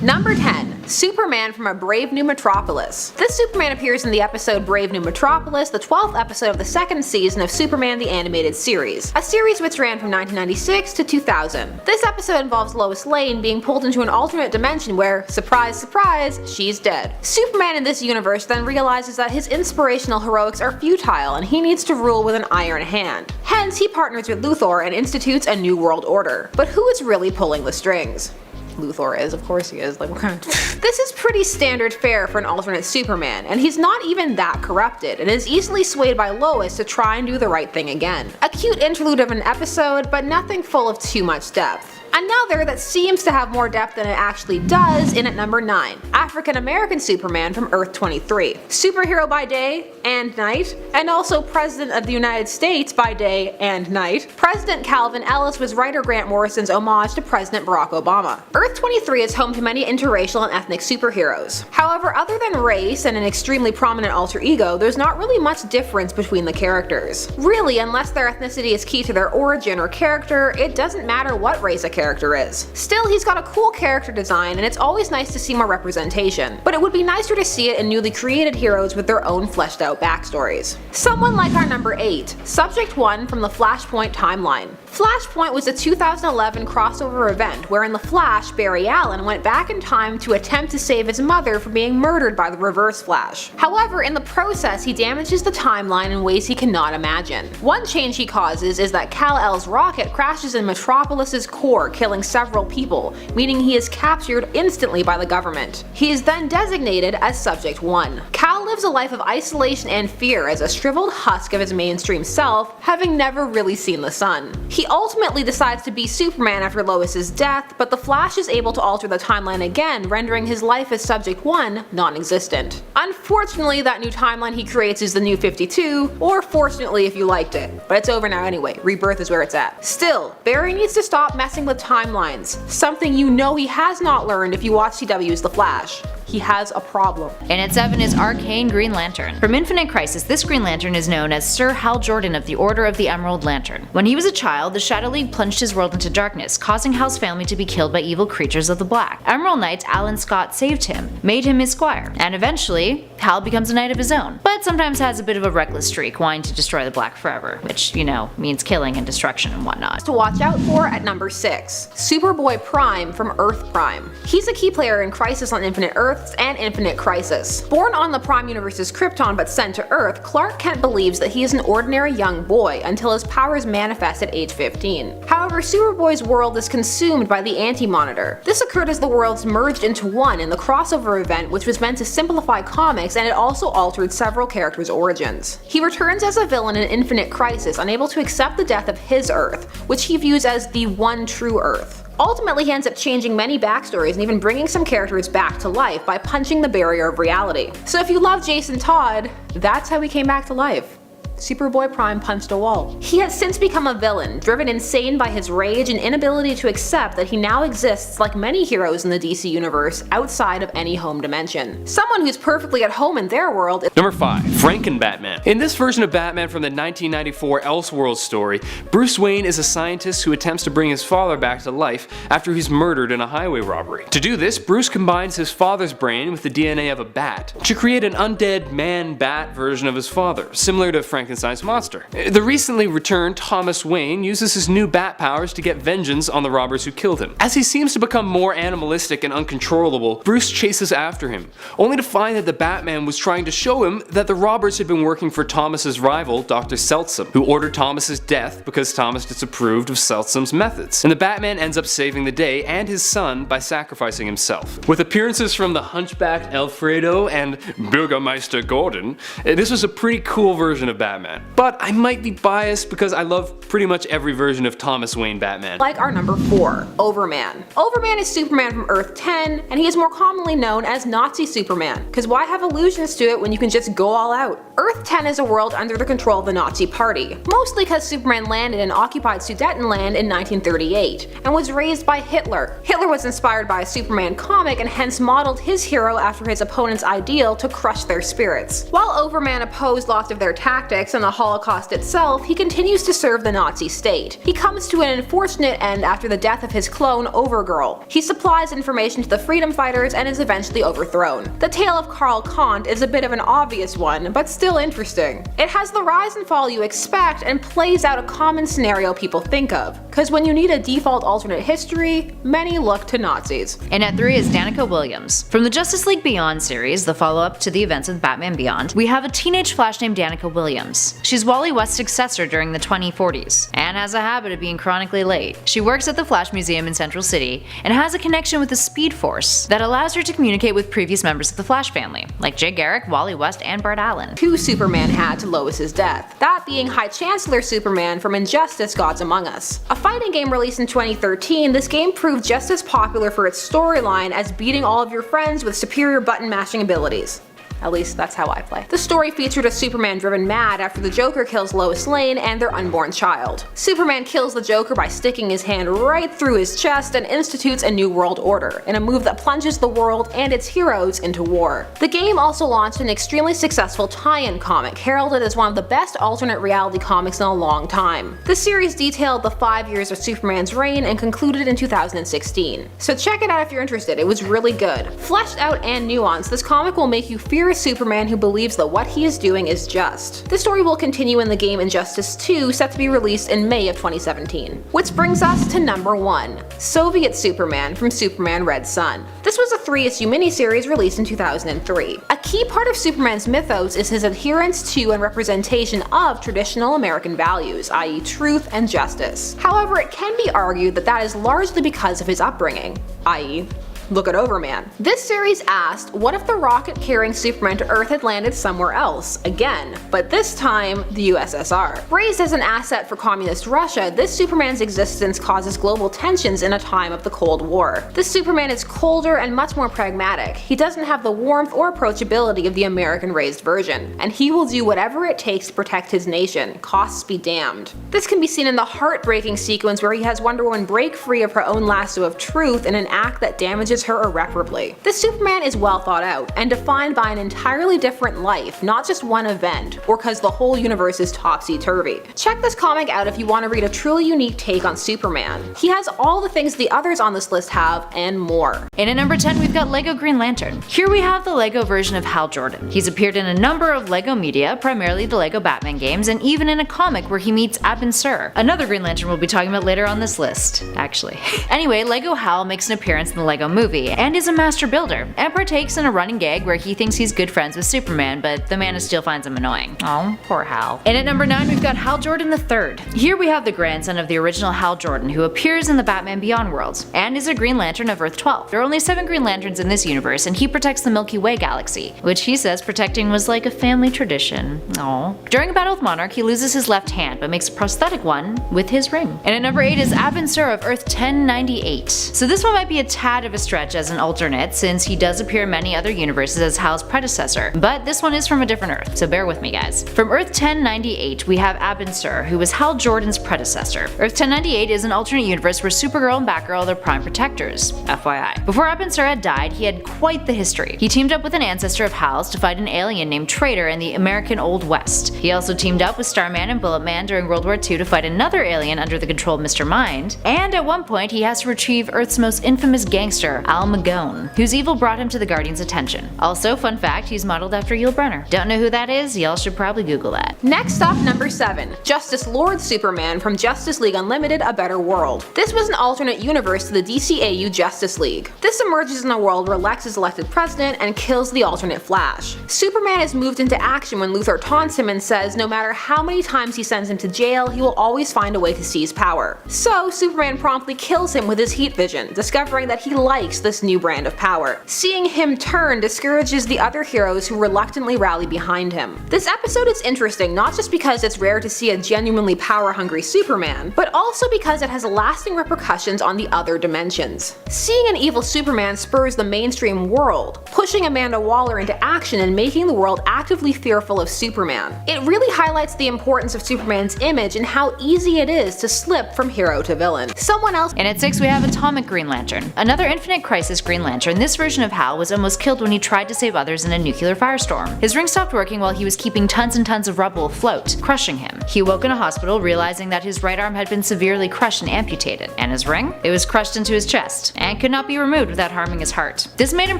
Number 10. Superman from A Brave New Metropolis. This Superman appears in the episode Brave New Metropolis, the 12th episode of the second season of Superman the Animated Series, a series which ran from 1996 to 2000. This episode involves Lois Lane being pulled into an alternate dimension where, surprise surprise, she's dead. Superman in this universe then realizes that his inspirational heroics are futile and he needs to rule with an iron hand. Hence, he partners with Luthor and institutes a new world order. But who is really pulling the strings? Luthor is, of course he is, like what kind of This is pretty standard fare for an alternate Superman, and he's not even that corrupted, and is easily swayed by Lois to try and do the right thing again. A cute interlude of an episode, but nothing full of too much depth. Another that seems to have more depth than it actually does in at number 9, African American Superman from Earth 23. Superhero by day and night, and also President of the United States by day and night, President Calvin Ellis was writer Grant Morrison's homage to President Barack Obama. Earth 23 is home to many interracial and ethnic superheroes. However, other than race and an extremely prominent alter ego, there's not really much difference between the characters. Really, unless their ethnicity is key to their origin or character, it doesn't matter what race a character is. Still, he's got a cool character design and it's always nice to see more representation, but it would be nicer to see it in newly created heroes with their own fleshed out backstories. Someone like our number 8, Subject 1 from the Flashpoint timeline. Flashpoint was a 2011 crossover event wherein the Flash, Barry Allen, went back in time to attempt to save his mother from being murdered by the Reverse Flash. However, in the process he damages the timeline in ways he cannot imagine. One change he causes is that Kal-El's rocket crashes in Metropolis's core, killing several people, meaning he is captured instantly by the government. He is then designated as Subject 1. Kal lives a life of isolation and fear as a shriveled husk of his mainstream self, having never really seen the sun. He ultimately decides to be Superman after Lois's death, but the Flash is able to alter the timeline again, rendering his life as Subject 1 non-existent. Unfortunately, that new timeline he creates is the New 52, or fortunately if you liked it. But it's over now anyway, Rebirth is where it's at. Still, Barry needs to stop messing with timelines, something you know he has not learned if you watch CW's The Flash. He has a problem. And at 7 is Arcane Green Lantern. From Infinite Crisis, this Green Lantern is known as Sir Hal Jordan of the Order of the Emerald Lantern. When he was a child, the Shadow League plunged his world into darkness, causing Hal's family to be killed by evil creatures of the Black. Emerald Knight Alan Scott saved him, made him his squire, and eventually, Hal becomes a knight of his own, but sometimes has a bit of a reckless streak, wanting to destroy the Black forever, which, you know, means killing and destruction and whatnot. To watch out for at number 6, Superboy Prime from Earth Prime. He's a key player in Crisis on Infinite Earths and Infinite Crisis. Born on the Prime Universe's Krypton but sent to Earth, Clark Kent believes that he is an ordinary young boy until his powers manifest at age 15. However, Superboy's world is consumed by the Anti-Monitor. This occurred as the worlds merged into one in the crossover event, which was meant to simplify comics, and it also altered several characters' origins. He returns as a villain in Infinite Crisis, unable to accept the death of his Earth, which he views as the one true Earth. Ultimately, he ends up changing many backstories and even bringing some characters back to life by punching the barrier of reality. So if you love Jason Todd, that's how he came back to life. Superboy Prime punched a wall. He has since become a villain, driven insane by his rage and inability to accept that he now exists like many heroes in the DC universe outside of any home dimension. Someone who's perfectly at home in their world. Number 5. Franken Batman. In this version of Batman from the 1994 Elseworlds story, Bruce Wayne is a scientist who attempts to bring his father back to life after he's murdered in a highway robbery. To do this, Bruce combines his father's brain with the DNA of a bat to create an undead man-bat version of his father, similar to Frankenstein's monster. The recently returned Thomas Wayne uses his new bat powers to get vengeance on the robbers who killed him. As he seems to become more animalistic and uncontrollable, Bruce chases after him, only to find that the Batman was trying to show him that the robbers had been working for Thomas's rival, Dr. Seltsam, who ordered Thomas's death because Thomas disapproved of Seltsam's methods. And the Batman ends up saving the day and his son by sacrificing himself. With appearances from the hunchbacked Alfredo and Bürgermeister Gordon, this was a pretty cool version of Batman. But I might be biased because I love pretty much every version of Thomas Wayne Batman. Like our number 4, Overman. Overman is Superman from Earth 10, and he is more commonly known as Nazi Superman, because why have allusions to it when you can just go all out? Earth 10 is a world under the control of the Nazi Party, mostly because Superman landed in occupied Sudetenland in 1938, and was raised by Hitler. Hitler was inspired by a Superman comic and hence modeled his hero after his opponent's ideal to crush their spirits. While Overman opposed lots of their tactics, politics and the Holocaust itself, he continues to serve the Nazi state. He comes to an unfortunate end after the death of his clone, Overgirl. He supplies information to the freedom fighters and is eventually overthrown. The tale of Karl Kant is a bit of an obvious one, but still interesting. It has the rise and fall you expect and plays out a common scenario people think of, because when you need a default alternate history, many look to Nazis. And at 3 is Danica Williams. From the Justice League Beyond series, the follow-up to the events of Batman Beyond, we have a teenage Flash named Danica Williams. She's Wally West's successor during the 2040s, and has a habit of being chronically late. She works at the Flash Museum in Central City, and has a connection with the Speed Force that allows her to communicate with previous members of the Flash family, like Jay Garrick, Wally West, and Bart Allen. Who Superman had to Lois's death, that being High Chancellor Superman from Injustice Gods Among Us. A fighting game released in 2013, this game proved just as popular for its storyline as beating all of your friends with superior button mashing abilities. At least that's how I play. The story featured a Superman driven mad after the Joker kills Lois Lane and their unborn child. Superman kills the Joker by sticking his hand right through his chest and institutes a new world order, in a move that plunges the world and its heroes into war. The game also launched an extremely successful tie-in comic, heralded as one of the best alternate reality comics in a long time. The series detailed the 5 years of Superman's reign and concluded in 2016. So check it out if you're interested, it was really good. Fleshed out and nuanced, this comic will make you fear a Superman who believes that what he is doing is just. The story will continue in the game Injustice 2, set to be released in May of 2017. Which brings us to number 1, Soviet Superman from Superman Red Son. This was a 3-issue miniseries released in 2003. A key part of Superman's mythos is his adherence to and representation of traditional American values, i.e. truth and justice. However, it can be argued that that is largely because of his upbringing, i.e. look at Overman. This series asked, what if the rocket carrying Superman to Earth had landed somewhere else, again, but this time the USSR. Raised as an asset for communist Russia, this Superman's existence causes global tensions in a time of the Cold War. This Superman is colder and much more pragmatic. He doesn't have the warmth or approachability of the American-raised version, and he will do whatever it takes to protect his nation, costs be damned. This can be seen in the heartbreaking sequence where he has Wonder Woman break free of her own lasso of truth in an act that damages her irreparably. This Superman is well thought out, and defined by an entirely different life, not just one event, or cause the whole universe is topsy-turvy. Check this comic out if you want to read a truly unique take on Superman. He has all the things the others on this list have, and more. And at number 10 we've got LEGO Green Lantern. Here we have the LEGO version of Hal Jordan. He's appeared in a number of LEGO media, primarily the LEGO Batman games, and even in a comic where he meets ABIN, another Green Lantern we'll be talking about later on this list, actually. Anyway, LEGO Hal makes an appearance in the LEGO movie, and is a master builder, and partakes in a running gag where he thinks he's good friends with Superman, but the Man of Steel finds him annoying. Oh, poor Hal. And at number 9 we've got Hal Jordan III. Here we have the grandson of the original Hal Jordan, who appears in the Batman Beyond world, and is a Green Lantern of Earth 12. There are only 7 Green Lanterns in this universe, and he protects the Milky Way galaxy, which he says protecting was like a family tradition. Oh. During a battle with Monarch, he loses his left hand, but makes a prosthetic one with his ring. And at number 8 is ABIN of Earth 1098. So this one might be a tad of a stretch as an alternate, since he does appear in many other universes as Hal's predecessor, but this one is from a different Earth, so bear with me guys. From Earth 1098 we have ABIN, who was Hal Jordan's predecessor. Earth 1098 is an alternate universe where Supergirl and Batgirl are their prime protectors, FYI. Before ABIN had died, he had quite the history. He teamed up with an ancestor of Hal's to fight an alien named Traitor in the American Old West. He also teamed up with Starman and Bulletman during World War II to fight another alien under the control of Mr. Mind, and at one point he has to retrieve Earth's most infamous gangster, Al Magone, whose evil brought him to the Guardians' attention. Also, fun fact, he's modeled after Yul Brynner. Don't know who that is? Y'all should probably Google that. Next up, number 7, Justice Lord Superman from Justice League Unlimited: A Better World. This was an alternate universe to the DCEU Justice League. This emerges in a world where Lex is elected president and kills the alternate Flash. Superman is moved into action when Luthor taunts him and says no matter how many times he sends him to jail, he will always find a way to seize power. So Superman promptly kills him with his heat vision, discovering that he likes this new brand of power. Seeing him turn discourages the other heroes who reluctantly rally behind him. This episode is interesting not just because it's rare to see a genuinely power-hungry Superman, but also because it has lasting repercussions on the other dimensions. Seeing an evil Superman spurs the mainstream world, pushing Amanda Waller into action and making the world actively fearful of Superman. It really highlights the importance of Superman's image and how easy it is to slip from hero to villain. Someone else. And at 6 we have Atomic Green Lantern. Another Infinite Infinite Crisis Green Lantern, this version of Hal was almost killed when he tried to save others in a nuclear firestorm. His ring stopped working while he was keeping tons and tons of rubble afloat, crushing him. He woke in a hospital realizing that his right arm had been severely crushed and amputated. And his ring? It was crushed into his chest, and could not be removed without harming his heart. This made him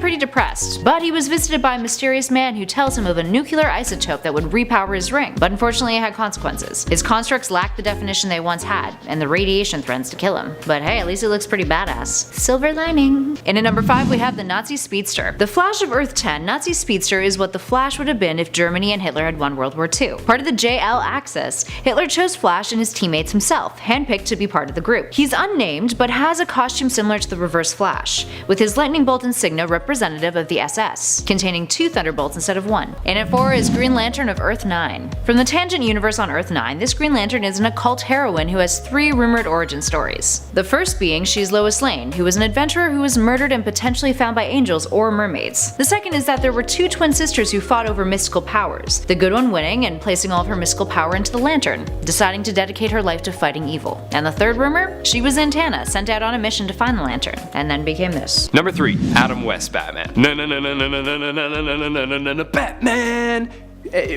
pretty depressed, but he was visited by a mysterious man who tells him of a nuclear isotope that would repower his ring, but unfortunately it had consequences. His constructs lacked the definition they once had, and the radiation threatens to kill him. But hey, at least it looks pretty badass. Silver lining. And at number 5 we have the Nazi Speedster. The Flash of Earth 10, Nazi Speedster is what the Flash would have been if Germany and Hitler had won World War II. Part of the JL Axis, Hitler chose Flash and his teammates himself, handpicked to be part of the group. He's unnamed, but has a costume similar to the Reverse Flash, with his lightning bolt insignia representative of the SS, containing 2 thunderbolts instead of 1. And at 4 is Green Lantern of Earth 9. From the Tangent universe on Earth 9, this Green Lantern is an occult heroine who has 3 rumored origin stories. The first being she's Lois Lane, who was an adventurer who was murdered and potentially found by angels or mermaids. The second is that there were 2 twin sisters who fought over mystical powers, the good one winning and placing all of her mystical power into the lantern, deciding to dedicate her life to fighting evil. And the third rumor? She was Zatanna, sent out on a mission to find the lantern, and then became this. Number 3, Adam West Batman. Batman!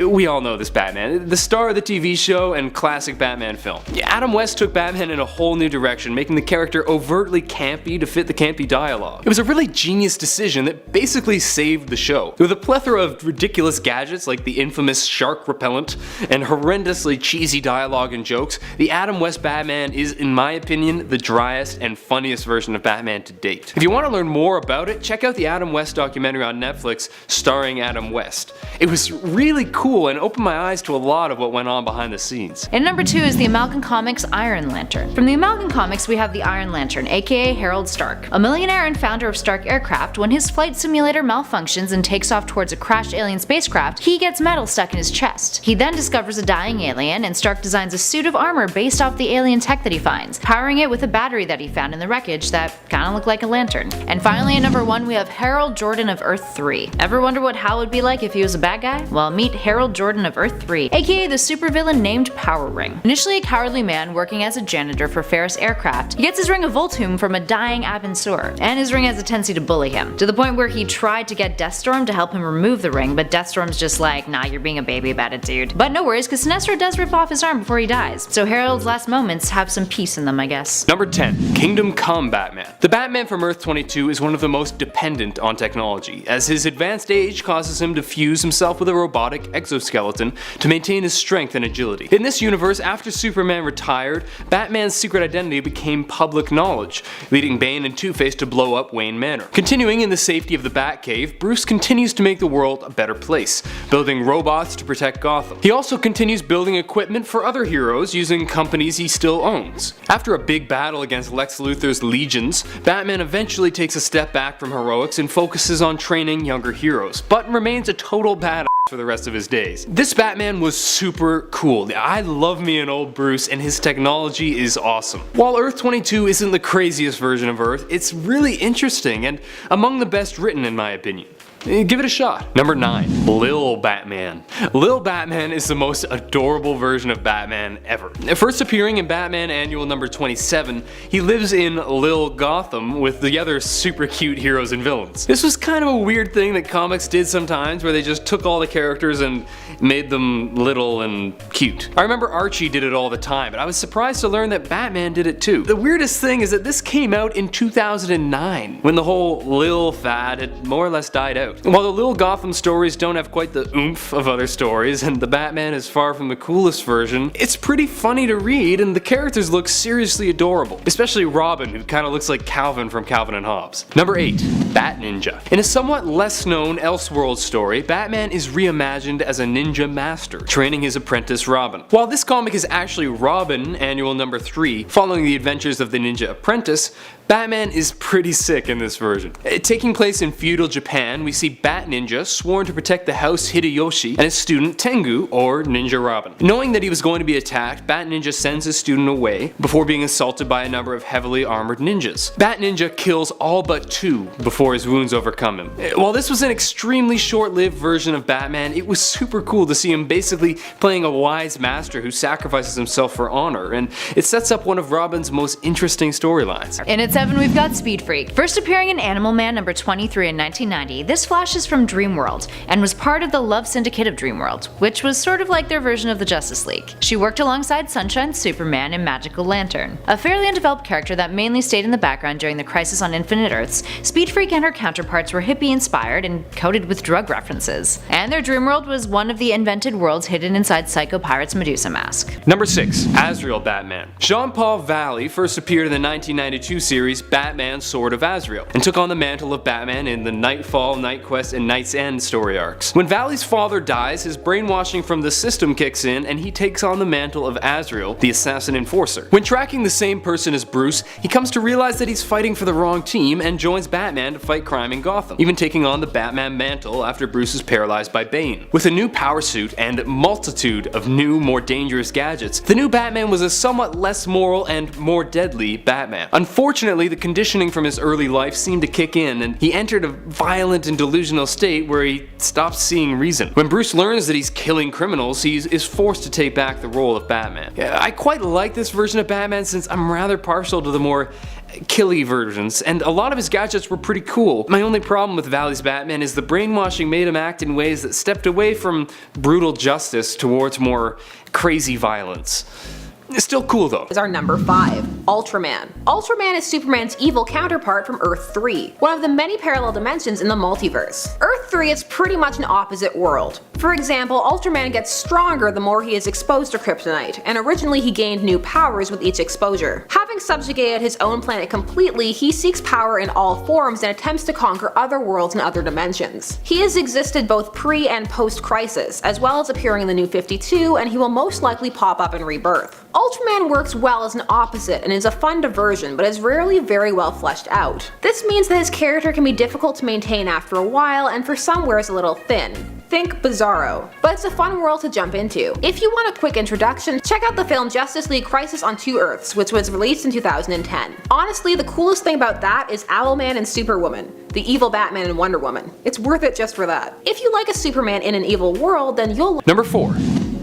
We all know this Batman, the star of the TV show and classic Batman film. Adam West took Batman in a whole new direction, making the character overtly campy to fit the campy dialogue. It was a really genius decision that basically saved the show. With a plethora of ridiculous gadgets like the infamous shark repellent and horrendously cheesy dialogue and jokes, the Adam West Batman is, in my opinion, the driest and funniest version of Batman to date. If you want to learn more about it, check out the Adam West documentary on Netflix starring Adam West. It was really cool and opened my eyes to a lot of what went on behind the scenes. And number 2 is the Amalgam Comics Iron Lantern. From the Amalgam Comics we have the Iron Lantern, aka Harold Stark. A millionaire and founder of Stark Aircraft, when his flight simulator malfunctions and takes off towards a crashed alien spacecraft, he gets metal stuck in his chest. He then discovers a dying alien, and Stark designs a suit of armor based off the alien tech that he finds, powering it with a battery that he found in the wreckage that kinda looked like a lantern. And finally at number 1 we have Harold Jordan of Earth 3. Ever wonder what Hal would be like if he was a bad guy? Well, meet Harold Jordan of Earth 3, aka the supervillain named Power Ring. Initially a cowardly man working as a janitor for Ferris Aircraft, he gets his ring of Volthoom from a dying ABIN sewer, and his ring has a tendency to bully him, to the point where he tried to get Deathstorm to help him remove the ring, but Deathstorm's just like, nah, you're being a baby about it, dude. But no worries, cause Sinestro does rip off his arm before he dies, so Harold's last moments have some peace in them, I guess. Number 10, Kingdom Come Batman. The Batman from Earth 22 is one of the most dependent on technology, as his advanced age causes him to fuse himself with a robotic exoskeleton to maintain his strength and agility. In this universe, after Superman retired, Batman's secret identity became public knowledge, leading Bane and Two-Face to blow up Wayne Manor. Continuing in the safety of the Batcave, Bruce continues to make the world a better place, building robots to protect Gotham. He also continues building equipment for other heroes using companies he still owns. After a big battle against Lex Luthor's legions, Batman eventually takes a step back from heroics and focuses on training younger heroes, but remains a total badass for the rest of his days. This Batman was super cool. I love me an old Bruce, and his technology is awesome. While Earth 22 isn't the craziest version of Earth, it's really interesting and among the best written in my opinion. Give it a shot. Number 9, Lil Batman. Lil Batman is the most adorable version of Batman ever. First appearing in Batman Annual number 27, he lives in Lil Gotham with the other super cute heroes and villains. This was kind of a weird thing that comics did sometimes, where they just took all the characters and made them little and cute. I remember Archie did it all the time, but I was surprised to learn that Batman did it too. The weirdest thing is that this came out in 2009, when the whole Lil fad had more or less died out. While the Lil Gotham stories don't have quite the oomph of other stories, and the Batman is far from the coolest version, it's pretty funny to read and the characters look seriously adorable. Especially Robin, who kinda looks like Calvin from Calvin and Hobbes. Number 8, Bat Ninja. In a somewhat less known Elseworld story, Batman is reimagined as a ninja master, training his apprentice Robin. While this comic is actually Robin, Annual number 3, following the adventures of the ninja apprentice, Batman is pretty sick in this version. Taking place in feudal Japan, we see Bat Ninja sworn to protect the House Hideyoshi and his student Tengu, or Ninja Robin. Knowing that he was going to be attacked, Bat Ninja sends his student away before being assaulted by a number of heavily armored ninjas. Bat Ninja kills all but 2 before his wounds overcome him. While this was an extremely short-lived version of Batman, it was super cool to see him basically playing a wise master who sacrifices himself for honor, and it sets up one of Robin's most interesting storylines. And it's At 7, we've got Speed Freak. First appearing in Animal Man number 23 in 1990, this Flash is from Dreamworld, and was part of the Love Syndicate of Dreamworld, which was sort of like their version of the Justice League. She worked alongside Sunshine Superman and Magical Lantern. A fairly undeveloped character that mainly stayed in the background during the Crisis on Infinite Earths, Speed Freak and her counterparts were hippie-inspired and coated with drug references. And their Dreamworld was one of the invented worlds hidden inside Psycho Pirate's Medusa mask. Number 6. AZRAEL Batman. Jean-Paul Valley first appeared in the 1992 series Batman Sword of AZRAEL, and took on the mantle of Batman in the Nightfall, Night Quest, and Night's End story arcs. When Valley's father dies, his brainwashing from the system kicks in, and he takes on the mantle of AZRAEL, the assassin enforcer. When tracking the same person as Bruce, he comes to realize that he's fighting for the wrong team and joins Batman to fight crime in Gotham, even taking on the Batman mantle after Bruce is paralyzed by Bane. With a new power suit and multitude of new, more dangerous gadgets, the new Batman was a somewhat less moral and more deadly Batman. Unfortunately, the conditioning from his early life seemed to kick in, and he entered a violent and delusional state where he stopped seeing reason. When Bruce learns that he's killing criminals, he is forced to take back the role of Batman. I quite like this version of Batman since I'm rather partial to the more killy versions, and a lot of his gadgets were pretty cool. My only problem with Valley's Batman is the brainwashing made him act in ways that stepped away from brutal justice towards more crazy violence. It's still cool though. Is our number 5, ULTRAMAN. ULTRAMAN is Superman's evil counterpart from Earth 3, one of the many parallel dimensions in the multiverse. Earth 3 is pretty much an opposite world. For example, ULTRAMAN gets stronger the more he is exposed to kryptonite, and originally he gained new powers with each exposure. Having subjugated his own planet completely, he seeks power in all forms and attempts to conquer other worlds and other dimensions. He has existed both pre and post-Crisis, as well as appearing in the New 52, and he will most likely pop up in Rebirth. ULTRAMAN works well as an opposite and is a fun diversion, but is rarely very well fleshed out. This means that his character can be difficult to maintain after a while, and for some wears a little thin. Think Bizarro. But it's a fun world to jump into. If you want a quick introduction, check out the film Justice League Crisis on Two Earths, which was released in 2010. Honestly, the coolest thing about that is Owlman and Superwoman, the evil Batman and Wonder Woman. It's worth it just for that. If you like a Superman in an evil world, then you'll Number 4.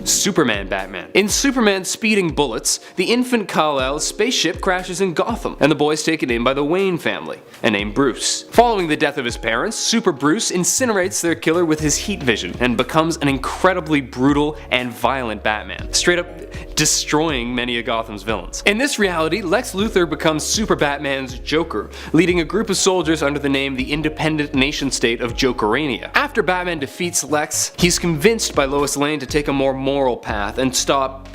Superman Batman. In Superman Speeding Bullets, the infant Kal-El's spaceship crashes in Gotham, and the boy is taken in by the Wayne family, and named Bruce. Following the death of his parents, Super Bruce incinerates their killer with his heat vision, and becomes an incredibly brutal and violent Batman, straight up destroying many of Gotham's villains. In this reality, Lex Luthor becomes Super Batman's Joker, leading a group of soldiers under the name the Independent Nation State of Jokerania. After Batman defeats Lex, he's convinced by Lois Lane to take a more moral path and stop,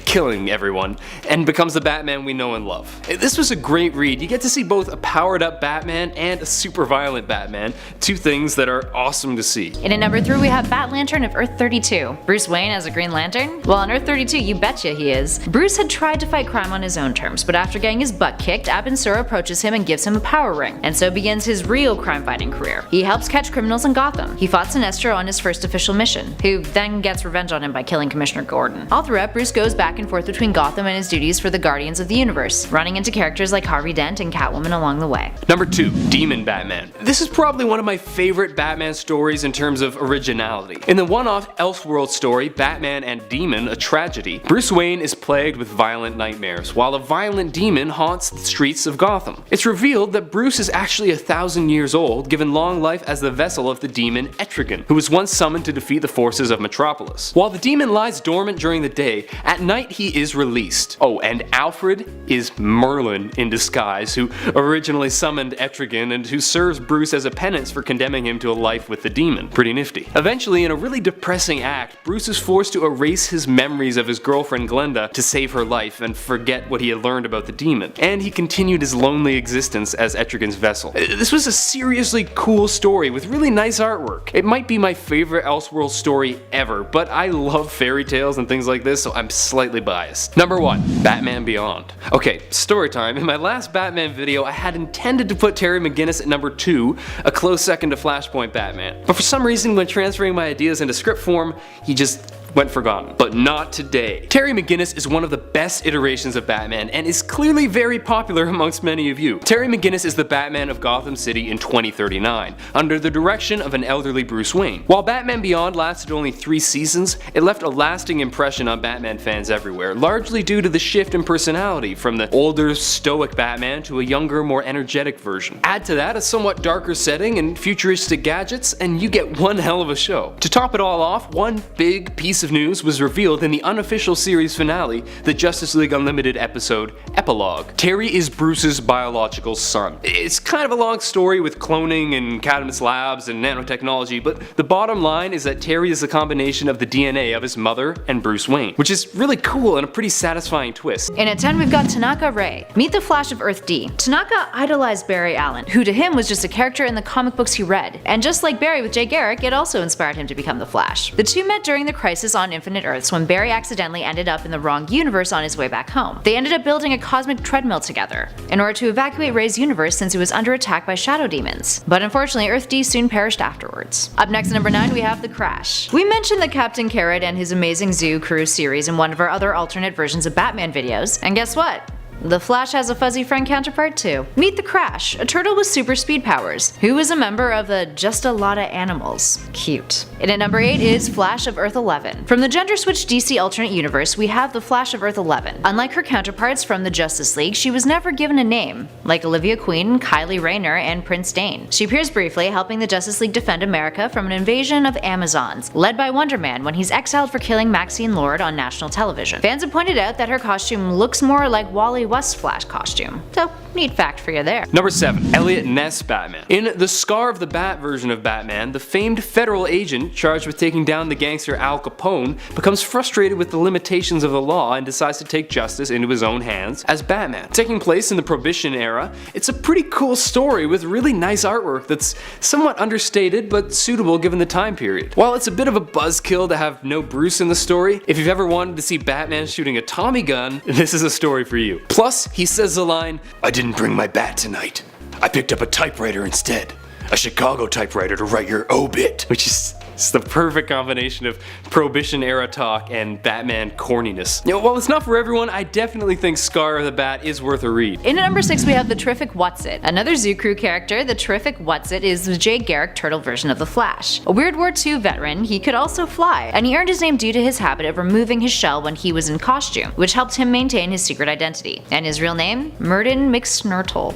killing everyone, and becomes the Batman we know and love. This was a great read. You get to see both a powered up Batman and a super violent Batman, two things that are awesome to see. And at number 3 we have Bat Lantern of Earth 32. Bruce Wayne as a Green Lantern? Well, on Earth 32 you betcha he is. Bruce had tried to fight crime on his own terms, but after getting his butt kicked, ABIN approaches him and gives him a power ring, and so begins his real crime fighting career. He helps catch criminals in Gotham. He fought Sinestro on his first official mission, who then gets revenge on him by killing Commissioner Gordon. All throughout, Bruce goes back and forth between Gotham and his duties for the Guardians of the Universe, running into characters like Harvey Dent and Catwoman along the way. Number 2. Demon Batman. This is probably one of my favorite Batman stories in terms of originality. In the one-off Elseworld story, Batman and Demon, a Tragedy, Bruce Wayne is plagued with violent nightmares, while a violent demon haunts the streets of Gotham. It's revealed that Bruce is actually 1,000 years old, given long life as the vessel of the demon Etrigan, who was once summoned to defeat the forces of Metropolis. While the demon lies dormant during the day, at night he is released. Oh, and Alfred is Merlin in disguise, who originally summoned Etrigan and who serves Bruce as a penance for condemning him to a life with the demon. Pretty nifty. Eventually, in a really depressing act, Bruce is forced to erase his memories of his girlfriend Glenda to save her life and forget what he had learned about the demon. And he continued his lonely existence as Etrigan's vessel. This was a seriously cool story with really nice artwork. It might be my favorite Elseworld story ever, but I love fairy tales and things like this, so I'm slightly biased. Number 1. Batman Beyond. Okay, story time. In my last Batman video, I had intended to put Terry McGinnis at number 2, a close second to Flashpoint Batman. But for some reason, when transferring my ideas into script form, he just went forgotten. But not today. Terry McGinnis is one of the best iterations of Batman and is clearly very popular amongst many of you. Terry McGinnis is the Batman of Gotham City in 2039, under the direction of an elderly Bruce Wayne. While Batman Beyond lasted only 3 seasons, it left a lasting impression on Batman fans everywhere, largely due to the shift in personality from the older, stoic Batman to a younger, more energetic version. Add to that a somewhat darker setting and futuristic gadgets, and you get one hell of a show. To top it all off, one big piece of news was revealed in the unofficial series finale, the Justice League Unlimited episode Epilogue. Terry is Bruce's biological son. It's kind of a long story with cloning and Cadmus Labs and nanotechnology, but the bottom line is that Terry is a combination of the DNA of his mother and Bruce Wayne, which is really cool and a pretty satisfying twist. And at 10 we've got Tanaka Ray. Meet the Flash of Earth D. Tanaka idolized Barry Allen, who to him was just a character in the comic books he read. And just like Barry with Jay Garrick, it also inspired him to become the Flash. The two met during the Crisis on Infinite Earths when Barry accidentally ended up in the wrong universe on his way back home. They ended up building a cosmic treadmill together in order to evacuate Ray's universe since it was under attack by shadow demons. But unfortunately, Earth D soon perished afterwards. Up next at number 9 we have The Crash. We mentioned the Captain Carrot and his amazing Zoo Crew series in one of our other alternate versions of Batman videos, and guess what? The Flash has a fuzzy friend counterpart too. Meet the Crash, a turtle with super speed powers, who is a member of the Just a Lotta Animals. Cute. And at number 8 is Flash of Earth 11. From the gender-switched DC alternate universe, we have the Flash of Earth 11. Unlike her counterparts from the Justice League, she was never given a name, like Olivia Queen, Kylie Rayner, and Prince Dane. She appears briefly, helping the Justice League defend America from an invasion of Amazons, led by Wonder Man when he's exiled for killing Maxine Lord on national television. Fans have pointed out that her costume looks more like Wally West's Flash costume. So, neat fact for you there. Number 7. ELIOT NESS Batman. In the Scar of the Bat version of Batman, the famed federal agent charged with taking down the gangster Al Capone becomes frustrated with the limitations of the law and decides to take justice into his own hands as Batman. Taking place in the Prohibition era, it's a pretty cool story with really nice artwork that's somewhat understated but suitable given the time period. While it's a bit of a buzzkill to have no Bruce in the story, if you've ever wanted to see Batman shooting a Tommy gun, this is a story for you. Plus, he says the line, "I didn't bring my bat tonight. I picked up a typewriter instead. A Chicago typewriter to write your obit," which is the perfect combination of Prohibition era talk and Batman corniness. You know, while it's not for everyone, I definitely think Scar of the Bat is worth a read. In at number 6 we have the terrific WHATZIT. Another Zoo Crew character, the terrific WHATZIT is the Jay Garrick turtle version of the Flash. A World War II veteran, he could also fly, and he earned his name due to his habit of removing his shell when he was in costume, which helped him maintain his secret identity. And his real name? Murden McSnurtle.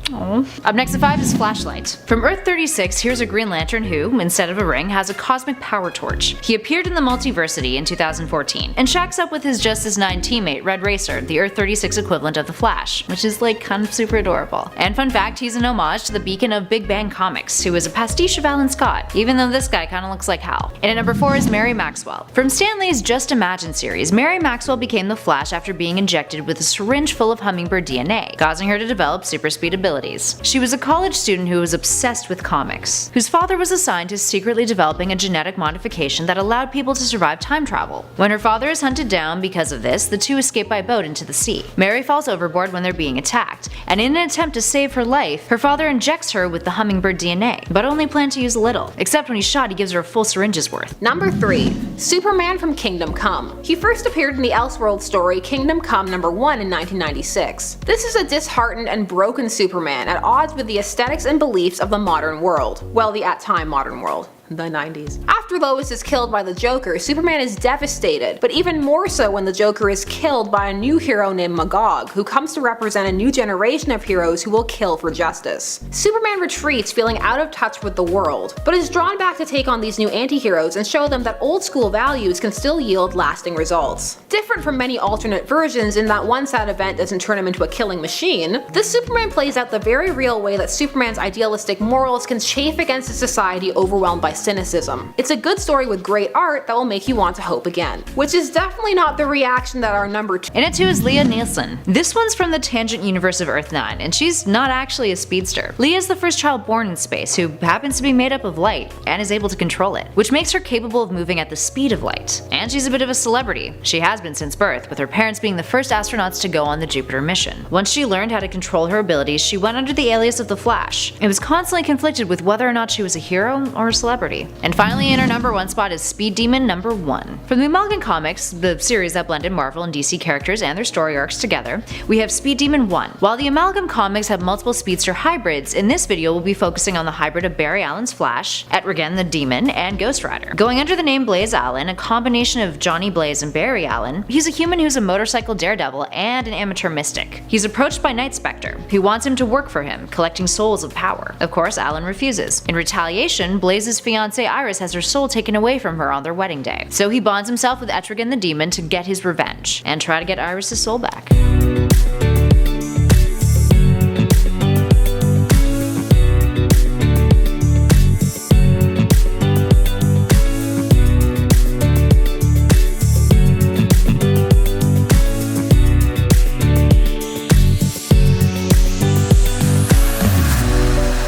Aww. Up next at 5 is Flashlight. From Earth 36, here's a Green Lantern who, instead of a ring, has a cosmic power torch. He appeared in the Multiversity in 2014, and shacks up with his Justice 9 teammate Red Racer, the Earth 36 equivalent of the Flash, which is like kind of super adorable. And fun fact, he's an homage to the beacon of Big Bang Comics, who is a pastiche of Alan Scott, even though this guy kinda looks like Hal. And at number 4 is Mary Maxwell. From Stan Lee's Just Imagine series, Mary Maxwell became the Flash after being injected with a syringe full of hummingbird DNA, causing her to develop super speed abilities. She was a college student who was obsessed with comics, whose father was a scientist secretly developing a genetic modification that allowed people to survive time travel. When her father is hunted down because of this, the two escape by boat into the sea. Mary falls overboard when they're being attacked, and in an attempt to save her life, her father injects her with the hummingbird DNA, but only planned to use a little, except when he's shot he gives her a full syringe's worth. Number 3. Superman from Kingdom Come. He first appeared in the Elseworld story Kingdom Come #1 in 1996. This is a disheartened and broken Superman at odds with the aesthetics and beliefs of the modern world. Well, the at-time modern world. The 90s. After Lois is killed by the Joker, Superman is devastated, but even more so when the Joker is killed by a new hero named Magog, who comes to represent a new generation of heroes who will kill for justice. Superman retreats feeling out of touch with the world, but is drawn back to take on these new anti-heroes and show them that old school values can still yield lasting results. Different from many alternate versions in that one sad event doesn't turn him into a killing machine, this Superman plays out the very real way that Superman's idealistic morals can chafe against a society overwhelmed by cynicism. It's a good story with great art that will make you want to hope again. Which is definitely not the reaction that our number 2. In at 2 is Leah Nielsen. This one's from the tangent universe of Earth 9, and she's not actually a speedster. Leah is the first child born in space who happens to be made up of light and is able to control it, which makes her capable of moving at the speed of light. And she's a bit of a celebrity. She has been since birth, with her parents being the first astronauts to go on the Jupiter mission. Once she learned how to control her abilities, she went under the alias of the Flash, and was constantly conflicted with whether or not she was a hero or a celebrity. celebrity. And finally, in our number 1 spot is Speed Demon number 1. From the Amalgam Comics, the series that blended Marvel and DC characters and their story arcs together, we have Speed Demon 1. While the Amalgam Comics have multiple speedster hybrids, in this video we'll be focusing on the hybrid of Barry Allen's Flash, Etrigan the Demon, and Ghost Rider. Going under the name Blaze Allen, a combination of Johnny Blaze and Barry Allen, he's a human who's a motorcycle daredevil and an amateur mystic. He's approached by Night Spectre, who wants him to work for him, collecting souls of power. Of course, Allen refuses. In retaliation, Blaze's fiancée Iris has her soul taken away from her on their wedding day. So he bonds himself with Etrigan the Demon to get his revenge, and try to get Iris' soul back.